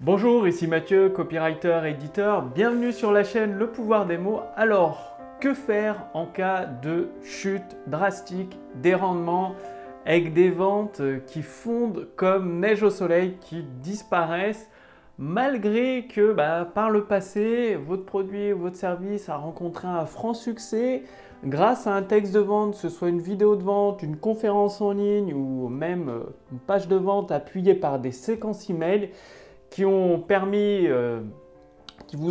Bonjour, ici Mathieu, copywriter, éditeur. Bienvenue sur la chaîne Le Pouvoir des mots. Alors, que faire en cas de chute drastique des rendements avec des ventes qui fondent comme neige au soleil, qui disparaissent malgré que par le passé, votre produit ou votre service a rencontré un franc succès grâce à un texte de vente, que ce soit une vidéo de vente, une conférence en ligne ou même une page de vente appuyée par des séquences email qui vous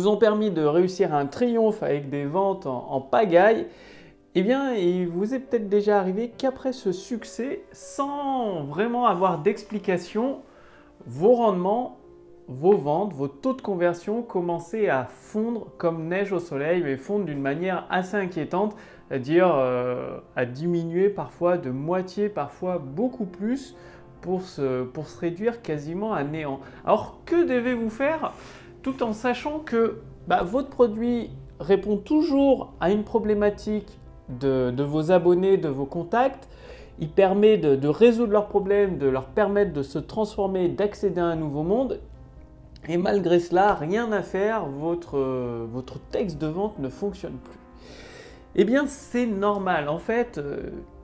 ont permis de réussir un triomphe avec des ventes en pagaille. Eh bien, il vous est peut-être déjà arrivé qu'après ce succès, sans vraiment avoir d'explication, vos rendements, vos ventes, vos taux de conversion commençaient à fondre comme neige au soleil, mais fondre d'une manière assez inquiétante, c'est-à-dire à diminuer parfois de moitié, parfois beaucoup plus, pour se réduire quasiment à néant. Alors que devez-vous faire tout en sachant que votre produit répond toujours à une problématique de vos abonnés, de vos contacts. Il permet de résoudre leurs problèmes, de leur permettre de se transformer, d'accéder à un nouveau monde. Et malgré cela, rien à faire, votre texte de vente ne fonctionne plus. Eh bien, c'est normal. En fait,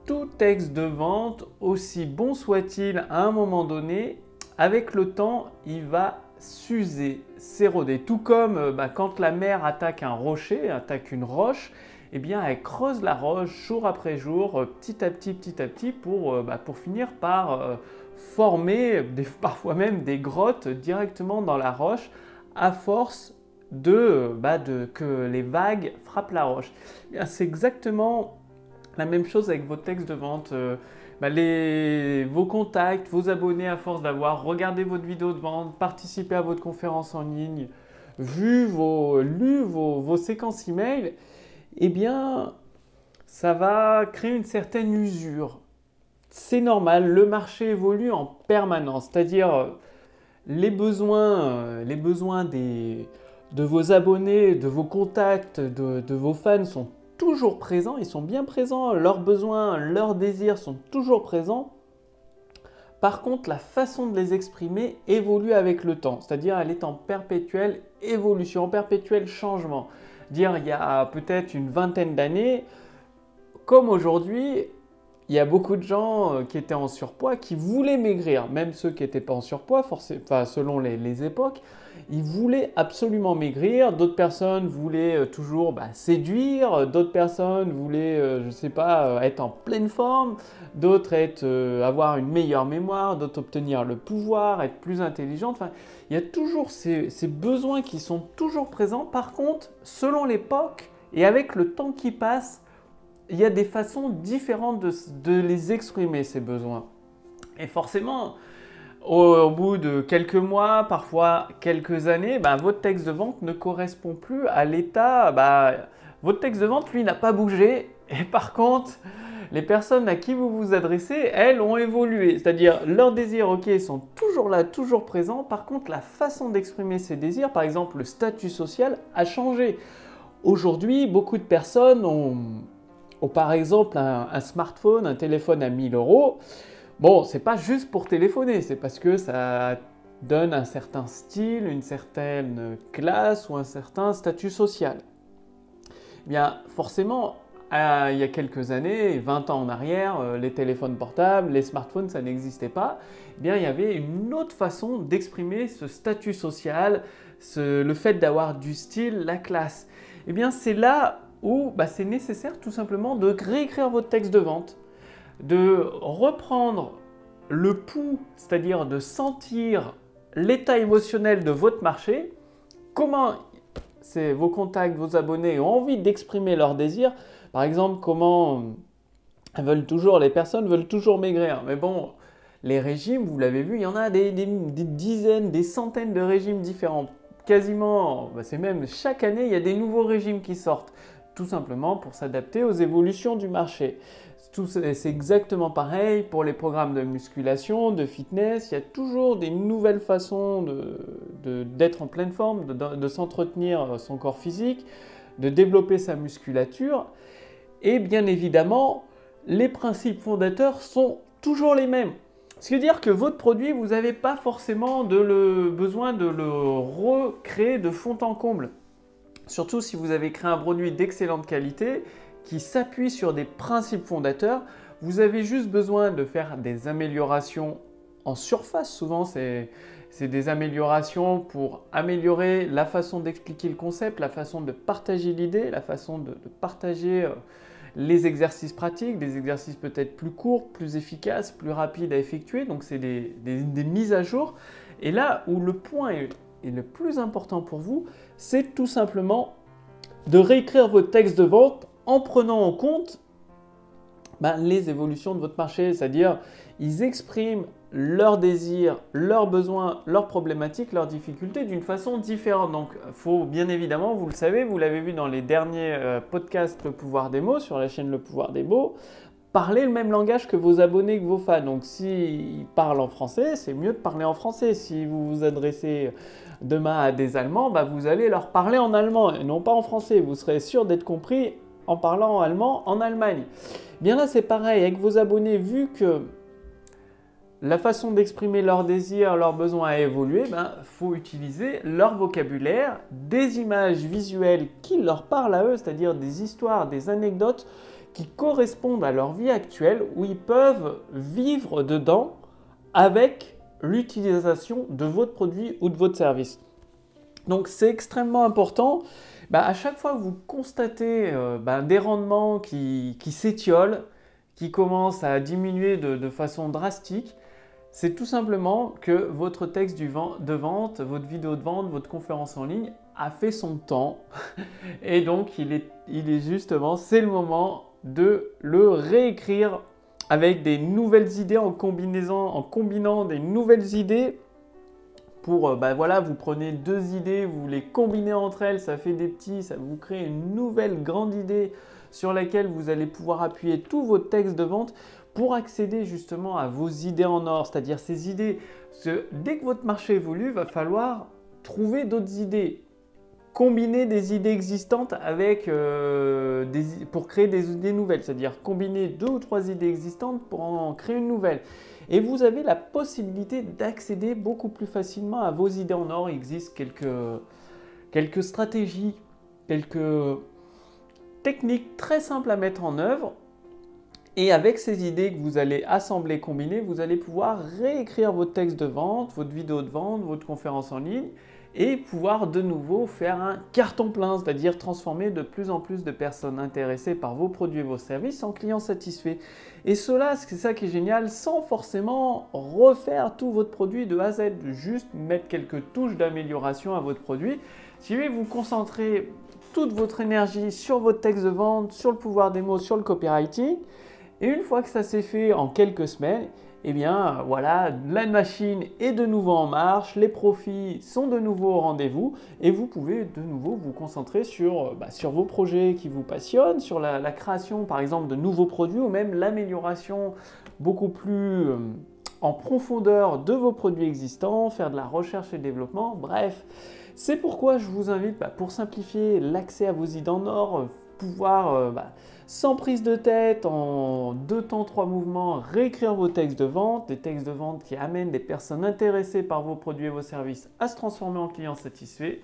tout texte de vente, aussi bon soit-il à un moment donné, avec le temps, il va s'user, s'éroder. Tout comme quand la mer attaque un rocher, attaque une roche, eh bien, elle creuse la roche jour après jour, petit à petit, pour finir par former parfois même des grottes directement dans la roche à force que les vagues frappent la roche. C'est exactement la même chose avec vos textes de vente. Vos contacts, vos abonnés, à force d'avoir regardé votre vidéo de vente, participé à votre conférence en ligne, lu vos séquences email, eh bien, ça va créer une certaine usure. C'est normal, le marché évolue en permanence, c'est-à-dire les besoins de vos abonnés, de vos contacts, de vos fans sont toujours présents, ils sont bien présents, leurs besoins, leurs désirs sont toujours présents. Par contre, la façon de les exprimer évolue avec le temps, c'est-à-dire elle est en perpétuelle évolution, en perpétuel changement. Il y a peut-être une vingtaine d'années, comme aujourd'hui, il y a beaucoup de gens qui étaient en surpoids, qui voulaient maigrir, même ceux qui n'étaient pas en surpoids, selon les époques, ils voulaient absolument maigrir. D'autres personnes voulaient toujours séduire, d'autres personnes voulaient, je ne sais pas, être en pleine forme, d'autres avoir une meilleure mémoire, d'autres obtenir le pouvoir, être plus intelligente. Enfin, il y a toujours ces besoins qui sont toujours présents. Par contre, selon l'époque et avec le temps qui passe, il y a des façons différentes de les exprimer, ces besoins. Et forcément, au bout de quelques mois, parfois quelques années, votre texte de vente ne correspond plus à l'état. Votre texte de vente, lui, n'a pas bougé. Et par contre, les personnes à qui vous vous adressez, elles, ont évolué. C'est-à-dire, leurs désirs, ok, sont toujours là, toujours présents. Par contre, la façon d'exprimer ces désirs, par exemple, le statut social, a changé. Aujourd'hui, beaucoup de personnes ont par exemple un smartphone, un téléphone à 1000 euros. Bon, c'est pas juste pour téléphoner, c'est parce que ça donne un certain style, une certaine classe ou un certain statut social. Eh bien, forcément, il y a quelques années, 20 ans en arrière, les téléphones portables, les smartphones, ça n'existait pas. Eh bien, il y avait une autre façon d'exprimer ce statut social, le fait d'avoir du style, la classe. Eh bien, c'est là où c'est nécessaire tout simplement de réécrire votre texte de vente, de reprendre le pouls, c'est-à-dire de sentir l'état émotionnel de votre marché, comment vos contacts, vos abonnés ont envie d'exprimer leurs désirs. Par exemple, comment les personnes veulent toujours maigrir. Mais bon, les régimes, vous l'avez vu, il y en a des dizaines, des centaines de régimes différents. Quasiment, c'est même chaque année, il y a des nouveaux régimes qui sortent. Tout simplement pour s'adapter aux évolutions du marché. C'est exactement pareil pour les programmes de musculation, de fitness. Il y a toujours des nouvelles façons d'être en pleine forme, de s'entretenir son corps physique, de développer sa musculature. Et bien évidemment, les principes fondateurs sont toujours les mêmes. Ce qui veut dire que votre produit, vous n'avez pas forcément besoin de le recréer de fond en comble. Surtout si vous avez créé un produit d'excellente qualité qui s'appuie sur des principes fondateurs, vous avez juste besoin de faire des améliorations en surface. Souvent, c'est des améliorations pour améliorer la façon d'expliquer le concept, la façon de partager l'idée, la façon de partager les exercices pratiques, des exercices peut-être plus courts, plus efficaces, plus rapides à effectuer. Donc, c'est des mises à jour. Et là où le point est le plus important pour vous, c'est tout simplement de réécrire votre texte de vente en prenant en compte les évolutions de votre marché. C'est-à-dire, ils expriment leurs désirs, leurs besoins, leurs problématiques, leurs difficultés d'une façon différente. Donc, il faut bien évidemment, vous le savez, vous l'avez vu dans les derniers podcasts Le Pouvoir des mots sur la chaîne Le Pouvoir des mots, parler le même langage que vos abonnés, que vos fans. Donc, s'ils parlent en français, c'est mieux de parler en français. Si vous vous adressez demain à des Allemands, vous allez leur parler en allemand et non pas en français. Vous serez sûr d'être compris en parlant allemand en Allemagne. Bien là, c'est pareil avec vos abonnés, vu que la façon d'exprimer leurs désirs, leurs besoins a évolué, faut utiliser leur vocabulaire, des images visuelles qui leur parlent à eux, c'est-à-dire des histoires, des anecdotes qui correspondent à leur vie actuelle, où ils peuvent vivre dedans avec l'utilisation de votre produit ou de votre service. Donc c'est extrêmement important. À chaque fois que vous constatez des rendements qui s'étiolent, qui commencent à diminuer de façon drastique, c'est tout simplement que votre texte de vente, votre vidéo de vente, votre conférence en ligne a fait son temps. Et donc, il est justement, c'est le moment de le réécrire avec des nouvelles idées en combinant des nouvelles idées. Pour, vous prenez deux idées, vous les combinez entre elles, ça fait des petits, ça vous crée une nouvelle grande idée sur laquelle vous allez pouvoir appuyer tout votre texte de vente pour accéder justement à vos idées en or, c'est-à-dire ces idées. Parce que dès que votre marché évolue, il va falloir trouver d'autres idées, combiner des idées existantes avec, pour créer des idées nouvelles, c'est-à-dire combiner 2 ou 3 idées existantes pour en créer une nouvelle. Et vous avez la possibilité d'accéder beaucoup plus facilement à vos idées en or. Il existe quelques stratégies, quelques techniques très simples à mettre en œuvre. Et avec ces idées que vous allez assembler, combiner, vous allez pouvoir réécrire votre texte de vente, votre vidéo de vente, votre conférence en ligne et pouvoir de nouveau faire un carton plein, c'est-à-dire transformer de plus en plus de personnes intéressées par vos produits et vos services en clients satisfaits. Et cela, c'est ça qui est génial, sans forcément refaire tout votre produit de A à Z, juste mettre quelques touches d'amélioration à votre produit. Si vous concentrez toute votre énergie sur votre texte de vente, sur le pouvoir des mots, sur le copywriting, et une fois que ça s'est fait en quelques semaines, voilà, la machine est de nouveau en marche, les profits sont de nouveau au rendez-vous et vous pouvez de nouveau vous concentrer sur vos projets qui vous passionnent, sur la création par exemple de nouveaux produits ou même l'amélioration beaucoup plus en profondeur de vos produits existants, faire de la recherche et développement, bref. C'est pourquoi je vous invite, pour simplifier l'accès à vos idées en or, pouvoir, sans prise de tête, en 2 temps, 3 mouvements, réécrire vos textes de vente, des textes de vente qui amènent des personnes intéressées par vos produits et vos services à se transformer en clients satisfaits.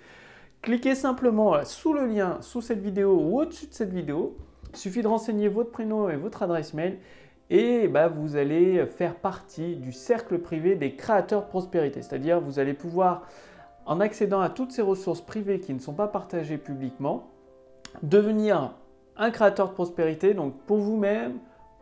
Cliquez simplement sous le lien, sous cette vidéo ou au-dessus de cette vidéo. Il suffit de renseigner votre prénom et votre adresse mail et vous allez faire partie du cercle privé des créateurs de prospérité. C'est-à-dire vous allez pouvoir, en accédant à toutes ces ressources privées qui ne sont pas partagées publiquement, devenir un créateur de prospérité, donc pour vous-même,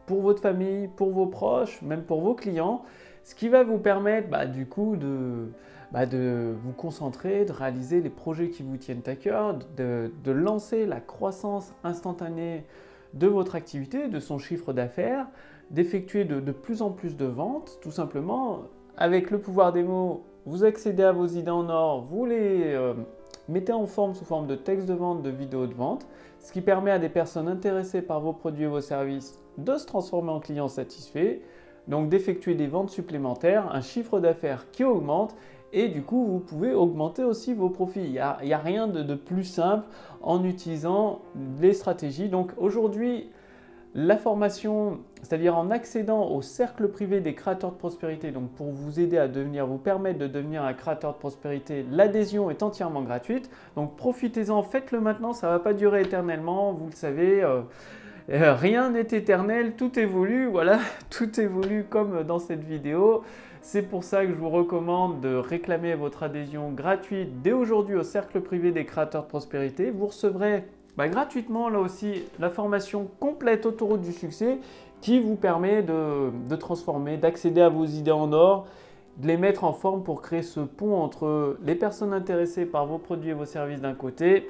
pour votre famille, pour vos proches, même pour vos clients, ce qui va vous permettre du coup de vous concentrer, de réaliser les projets qui vous tiennent à cœur, de lancer la croissance instantanée de votre activité, de son chiffre d'affaires, d'effectuer de plus en plus de ventes, tout simplement. Avec le pouvoir des mots, vous accédez à vos idées en or, vous les mettez en forme sous forme de texte de vente, de vidéo de vente, ce qui permet à des personnes intéressées par vos produits et vos services de se transformer en clients satisfaits, donc d'effectuer des ventes supplémentaires, un chiffre d'affaires qui augmente et du coup vous pouvez augmenter aussi vos profits. Il n'y a rien de plus simple en utilisant les stratégies. Donc aujourd'hui, La formation, c'est-à-dire en accédant au cercle privé des créateurs de prospérité, donc pour vous aider à vous permettre de devenir un créateur de prospérité, l'adhésion est entièrement gratuite. Donc profitez-en, faites-le maintenant, ça ne va pas durer éternellement, vous le savez. Rien n'est éternel, tout évolue, voilà, tout évolue comme dans cette vidéo. C'est pour ça que je vous recommande de réclamer votre adhésion gratuite dès aujourd'hui au cercle privé des créateurs de prospérité. Vous recevrez gratuitement là aussi la formation complète Autoroute du succès qui vous permet de transformer, d'accéder à vos idées en or, de les mettre en forme pour créer ce pont entre les personnes intéressées par vos produits et vos services d'un côté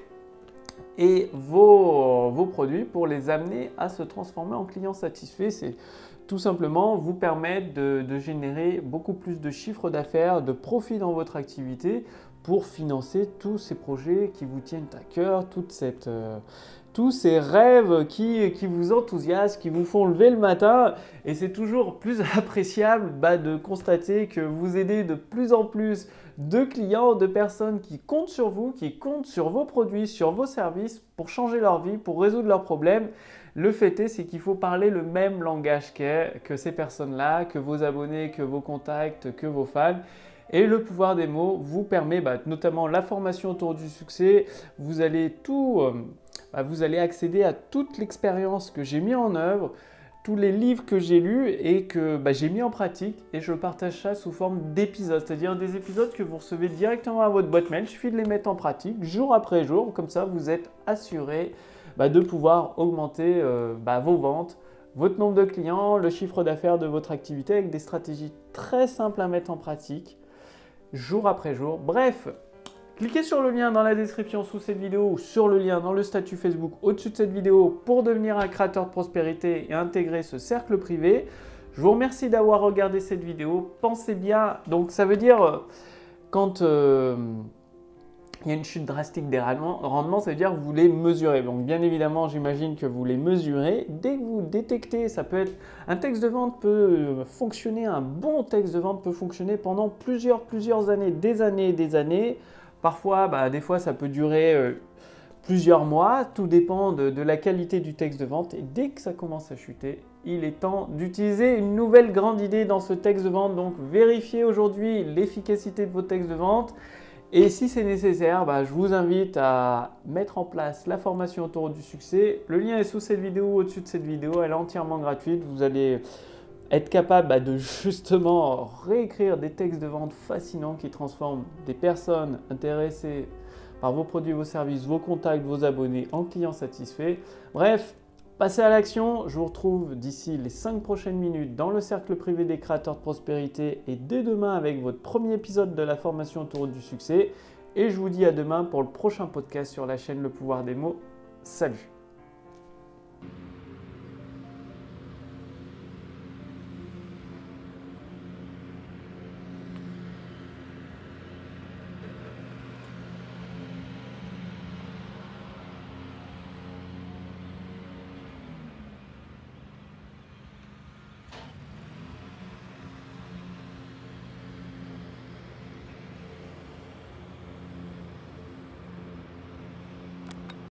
et vos produits pour les amener à se transformer en clients satisfaits. C'est tout simplement vous permettre de générer beaucoup plus de chiffre d'affaires, de profit dans votre activité pour financer tous ces projets qui vous tiennent à cœur, tous ces rêves qui vous enthousiasment, qui vous font lever le matin. Et c'est toujours plus appréciable de constater que vous aidez de plus en plus de clients, de personnes qui comptent sur vous, qui comptent sur vos produits, sur vos services pour changer leur vie, pour résoudre leurs problèmes. Le fait est, c'est qu'il faut parler le même langage que ces personnes-là, que vos abonnés, que vos contacts, que vos fans. Et le pouvoir des mots vous permet, notamment la formation autour du succès, vous allez accéder à toute l'expérience que j'ai mis en œuvre, tous les livres que j'ai lus et que j'ai mis en pratique, et je partage ça sous forme d'épisodes, c'est-à-dire des épisodes que vous recevez directement à votre boîte mail. Il suffit de les mettre en pratique jour après jour, comme ça vous êtes assuré de pouvoir augmenter vos ventes, votre nombre de clients, le chiffre d'affaires de votre activité avec des stratégies très simples à mettre en pratique jour après jour. Bref, cliquez sur le lien dans la description sous cette vidéo ou sur le lien dans le statut Facebook au-dessus de cette vidéo pour devenir un créateur de prospérité et intégrer ce cercle privé. Je vous remercie d'avoir regardé cette vidéo. Pensez bien, donc ça veut dire quand il y a une chute drastique des rendements, ça veut dire que vous les mesurez. Donc bien évidemment, j'imagine que vous les mesurez. Dès que vous détectez, ça peut être un texte de vente peut fonctionner, un bon texte de vente peut fonctionner pendant plusieurs années, des années et des années. Parfois, des fois, ça peut durer plusieurs mois. Tout dépend de la qualité du texte de vente. Et dès que ça commence à chuter, il est temps d'utiliser une nouvelle grande idée dans ce texte de vente. Donc, vérifiez aujourd'hui l'efficacité de vos textes de vente. Et si c'est nécessaire, je vous invite à mettre en place la formation autour du succès. Le lien est sous cette vidéo, au-dessus de cette vidéo. Elle est entièrement gratuite. Vous allez être capable de justement réécrire des textes de vente fascinants qui transforment des personnes intéressées par vos produits, vos services, vos contacts, vos abonnés en clients satisfaits. Bref, passez à l'action. Je vous retrouve d'ici les 5 prochaines minutes dans le cercle privé des créateurs de prospérité et dès demain avec votre premier épisode de la formation autour du succès. Et je vous dis à demain pour le prochain podcast sur la chaîne Le Pouvoir des mots. Salut!